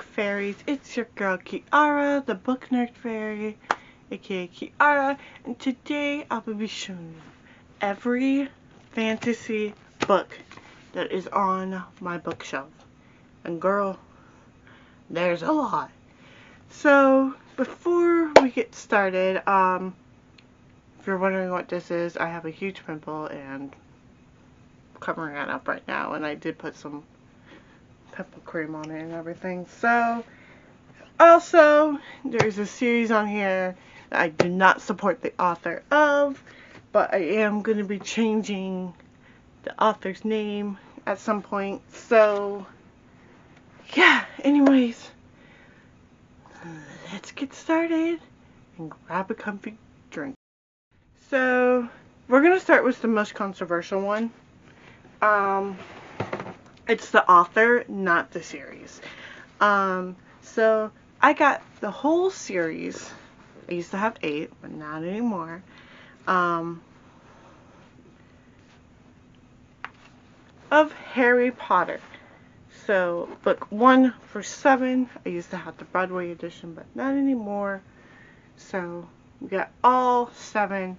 fairies, it's your girl Kiara, the book nerd fairy, aka Kiara, and today I will be showing you every fantasy book that is on my bookshelf. And girl, there's a lot. So, before we get started, if you're wondering what this is, I have a huge pimple and I'm covering it up right now, and I did put some pimple cream on it and everything. So, also, there's a series on here that I do not support the author of, but I am going to be changing the author's name at some point. So, yeah, anyways, let's get started and grab a comfy drink. So, we're going to start with the most controversial one. It's the author, not the series. So I got the whole series. I used to have 8, but not anymore. Of Harry Potter. So book 1 for 7. I used to have the Broadway edition, but not anymore. So we got all 7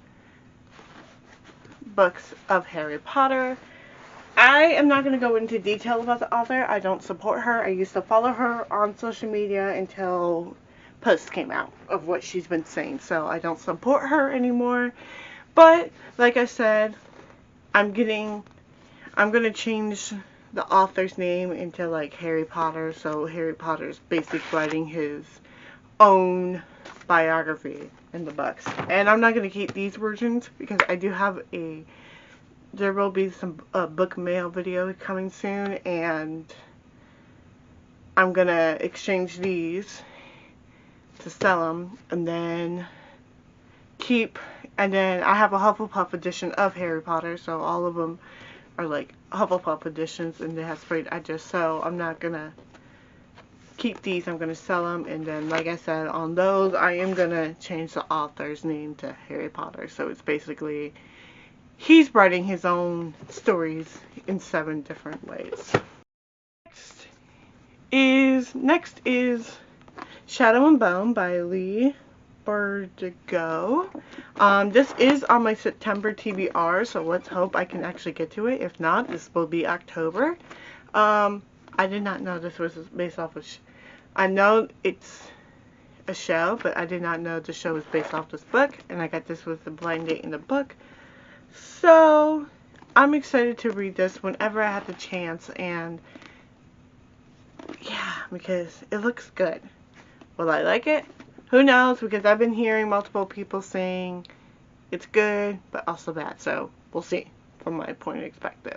books of Harry Potter. I am not going to go into detail about the author. I don't support her. I used to follow her on social media until posts came out of what she's been saying. So I don't support her anymore. But like I said, I'm going to change the author's name into like Harry Potter. So Harry Potter's basically writing his own biography in the books. And I'm not going to keep these versions because I do have there will be some book mail video coming soon, and I'm gonna exchange these to sell them, and then I have a Hufflepuff edition of Harry Potter, so all of them are like Hufflepuff editions, and they have sprayed edges. So I'm not gonna keep these. I'm gonna sell them, and then like I said, on those I am gonna change the author's name to Harry Potter. So it's basically he's writing his own stories in 7 different ways. Next is Shadow and Bone by Lee Bardugo. This is on my September TBR, so let's hope I can actually get to it. If not, this will be October. I did not know this was based off of I know it's a show, but I did not know the show was based off this book, and I got this with the blind date in the book. So, I'm excited to read this whenever I have the chance, and yeah, because it looks good. Will I like it? Who knows, because I've been hearing multiple people saying it's good, but also bad, so we'll see from my point of perspective.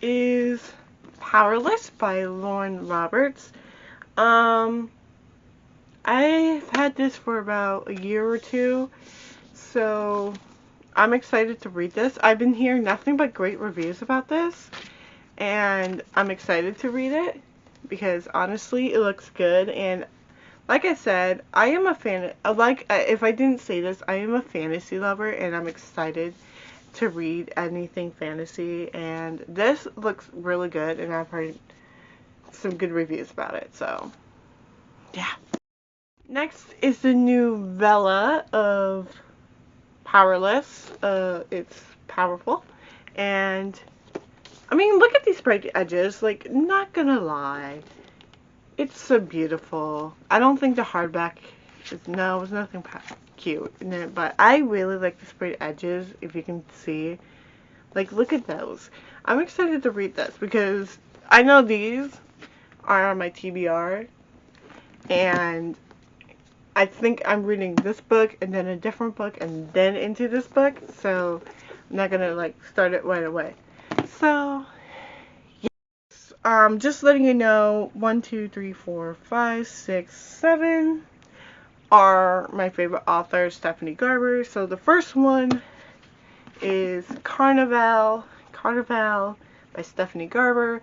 Is Powerless by Lauren Roberts. I've had this for about a year or 2, so I'm excited to read this. I've been hearing nothing but great reviews about this, and I'm excited to read it because honestly it looks good. And like I said, I am a fan if I didn't say this, I am a fantasy lover, and I'm excited to read anything fantasy, and this looks really good, and I've heard some good reviews about it, so yeah. Next is the novella of Powerless. It's powerful, and I mean, look at these bright edges. Like, not gonna lie, it's so beautiful. I don't think the hardback it's nothing cute in it, but I really like the sprayed edges. If you can see, like, look at those. I'm excited to read this because I know these are on my TBR, and I think I'm reading this book and then a different book and then into this book, so I'm not gonna like start it right away. So yes, just letting you know, 1, 2, 3, 4, 5, 6, 7 are my favorite authors, Stephanie Garber. So the first one is Carnival by Stephanie Garber.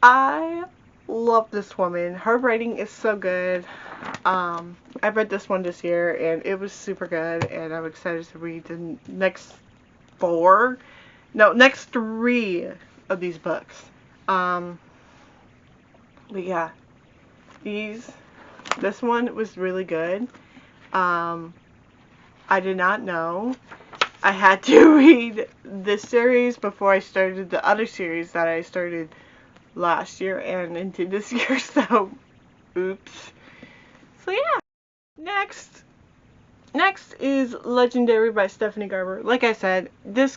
I love this woman. Her writing is so good. I read this one this year, and it was super good, and I'm excited to read the next 3 of these books. But yeah, this one was really good. I did not know I had to read this series before I started the other series that I started last year and into this year, so oops. So yeah, next is Legendary by Stephanie Garber. Like I said, this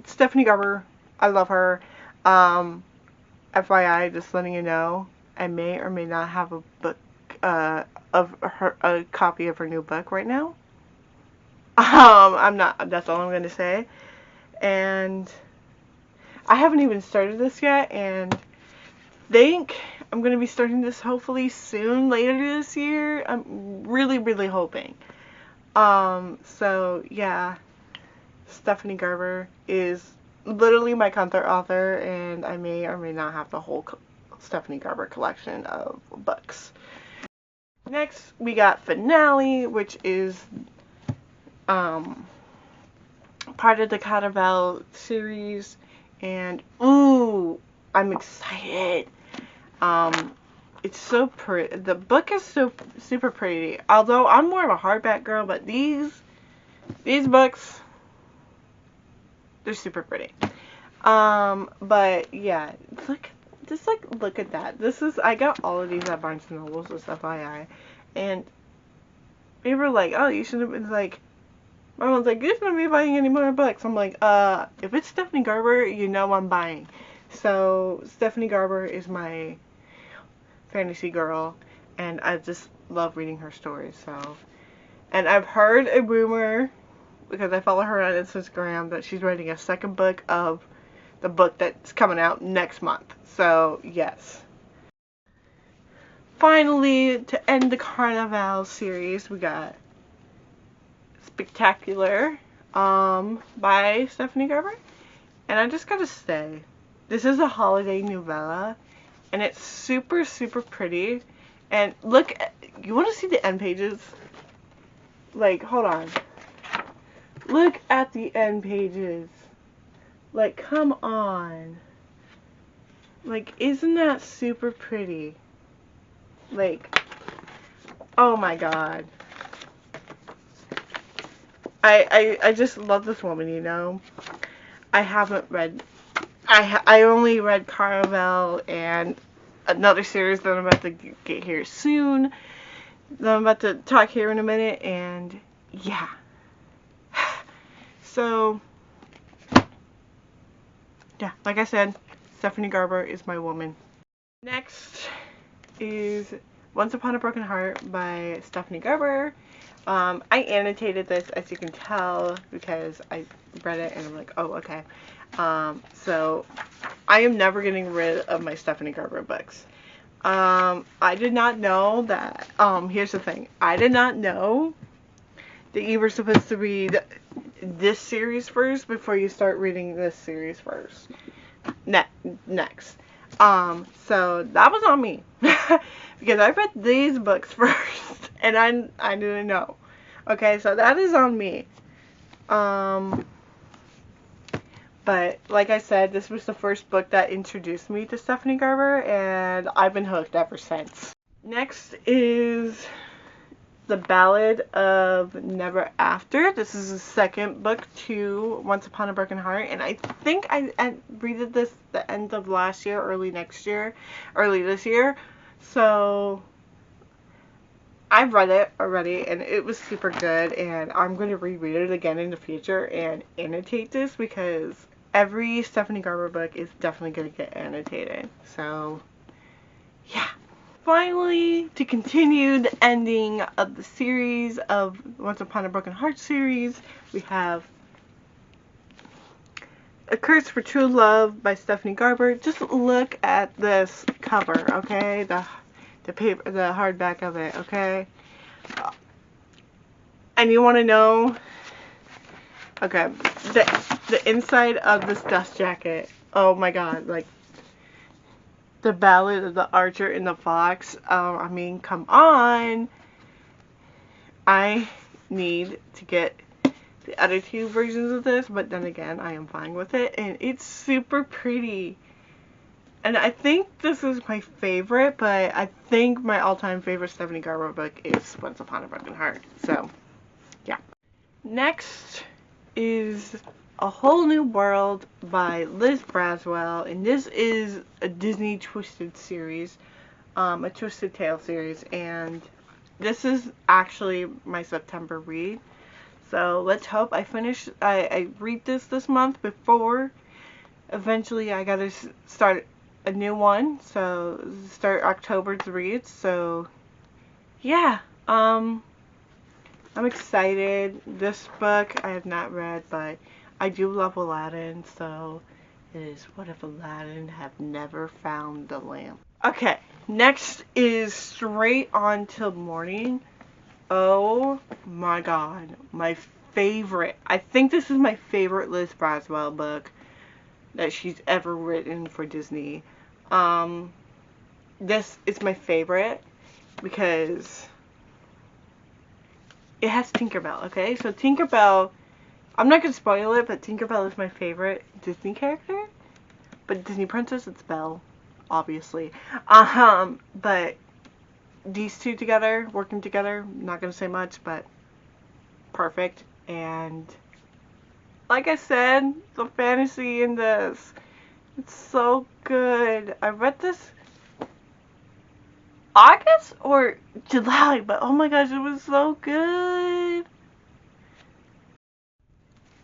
Stephanie Garber, I love her. FYI, just letting you know, I may or may not have a book a copy of her new book right now. I'm not, that's all I'm going to say. And I haven't even started this yet, and think I'm going to be starting this hopefully soon, later this year. I'm really, really hoping. So yeah, Stephanie Garber is literally my comfort author, and I may or may not have the whole Stephanie Garber collection of books. Next, we got Finale, which is part of the Caterpillar series, and ooh, I'm excited. It's so pretty. The book is so super pretty. Although I'm more of a hardback girl, but these books, they're super pretty. But yeah, look at that. I got all of these at Barnes & Noble, so FYI. And they were like, oh, you should have been like, my mom's like, you shouldn't be buying any more books. I'm like, if it's Stephanie Garber, you know I'm buying. So Stephanie Garber is my fantasy girl, and I just love reading her stories. So, and I've heard a rumor, because I follow her on Instagram, that she's writing a second book of the book that's coming out next month. So yes. Finally, to end the Carnival series, we got Spectacular by Stephanie Garber. And I just gotta say, this is a holiday novella, and it's super, super pretty. And look, you want to see the end pages? Like, hold on. Look at the end pages. Like, come on. Like, isn't that super pretty? Like, oh my god. I just love this woman, you know. I haven't read, I only read Caravel and another series that I'm about to get here soon, that I'm about to talk here in a minute, and yeah. So, yeah, like I said, Stephanie Garber is my woman. Next is Once Upon a Broken Heart by Stephanie Garber. I annotated this, as you can tell, because I read it and I'm like, oh, okay. So I am never getting rid of my Stephanie Garber books. I did not know that, here's the thing. I did not know that you were supposed to read this series first before you start reading this series first. Next. So that was on me. Because I read these books first, and I didn't know. Okay, so that is on me. But like I said, this was the first book that introduced me to Stephanie Garber, and I've been hooked ever since. Next is The Ballad of Never After. This is the second book to Once Upon a Broken Heart, and I think I read this the end of last year, early this year. So I've read it already, and it was super good, and I'm going to reread it again in the future and annotate this, because every Stephanie Garber book is definitely going to get annotated. So yeah. Finally, to continue the ending of the series of Once Upon a Broken Heart series, we have A Curse for True Love by Stephanie Garber. Just look at this cover, okay? The paper, the hardback of it, okay? And you want to know, okay, the inside of this dust jacket. Oh my god, like, The Ballad of the Archer and the Fox. I mean, come on. I need to get the other two versions of this, but then again, I am fine with it, and it's super pretty. And I think this is my favorite, but I think my all-time favorite Stephanie Garber book is Once Upon a Broken Heart. So, yeah. Next is A Whole New World by Liz Braswell, and this is a Disney Twisted series, a Twisted Tale series, and this is actually my September read. So let's hope I read this month before eventually I gotta start a new one. So start October's reads. So yeah, I'm excited. This book I have not read, but I do love Aladdin. So it is, what if Aladdin have never found the lamp? Okay, next is Straight On Till Morning. Oh my god, my favorite. I think this is my favorite Liz Braswell book that she's ever written for Disney. This is my favorite because it has Tinkerbell, okay? So Tinkerbell, I'm not gonna spoil it, but Tinkerbell is my favorite Disney character. But Disney princess, it's Belle, obviously. But these two together, working together, not gonna say much, but perfect. And like I said, the fantasy in this, it's so good. I read this August or July, but oh my gosh, it was so good.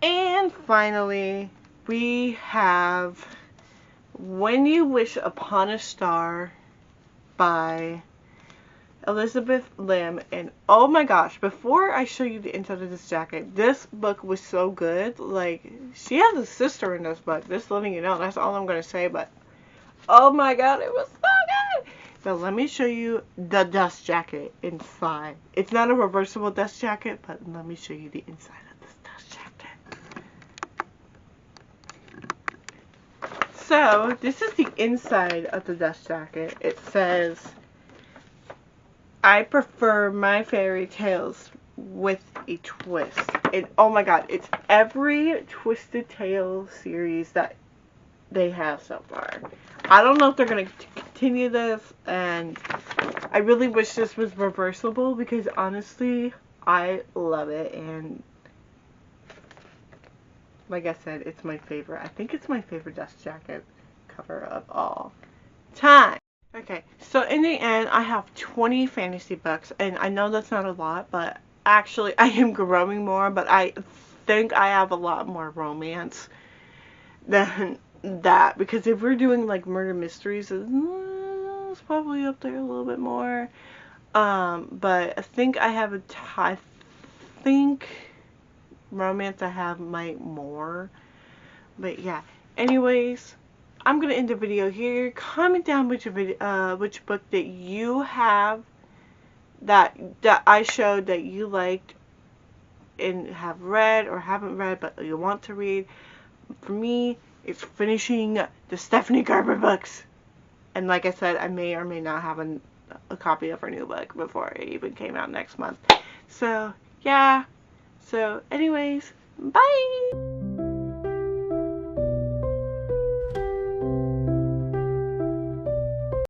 And finally, we have When You Wish Upon a Star by Elizabeth Lim. And oh my gosh, before I show you the inside of this jacket, this book was so good. Like, she has a sister in this book, just letting you know. That's all I'm gonna say, but oh my god, it was so good. So let me show you the dust jacket inside. It's not a reversible dust jacket, but let me show you the inside of this dust jacket. So this is the inside of the dust jacket. It says, I prefer my fairy tales with a twist. And oh my god, it's every Twisted Tale series that they have so far. I don't know if they're going to continue this, and I really wish this was reversible because honestly, I love it. And like I said, it's my favorite. I think it's my favorite dust jacket cover of all time. Okay, so in the end, I have 20 fantasy books, and I know that's not a lot, but actually I am growing more, but I think I have a lot more romance than that, because if we're doing like murder mysteries, it's probably up there a little bit more, but I think I think romance I have might more, but yeah, anyways, I'm gonna end the video here. Comment down which book that you have that I showed that you liked and have read or haven't read but you want to read. For me, it's finishing the Stephanie Garber books, and like I said, I may or may not have a copy of her new book before it even came out next month. So yeah, so anyways, bye.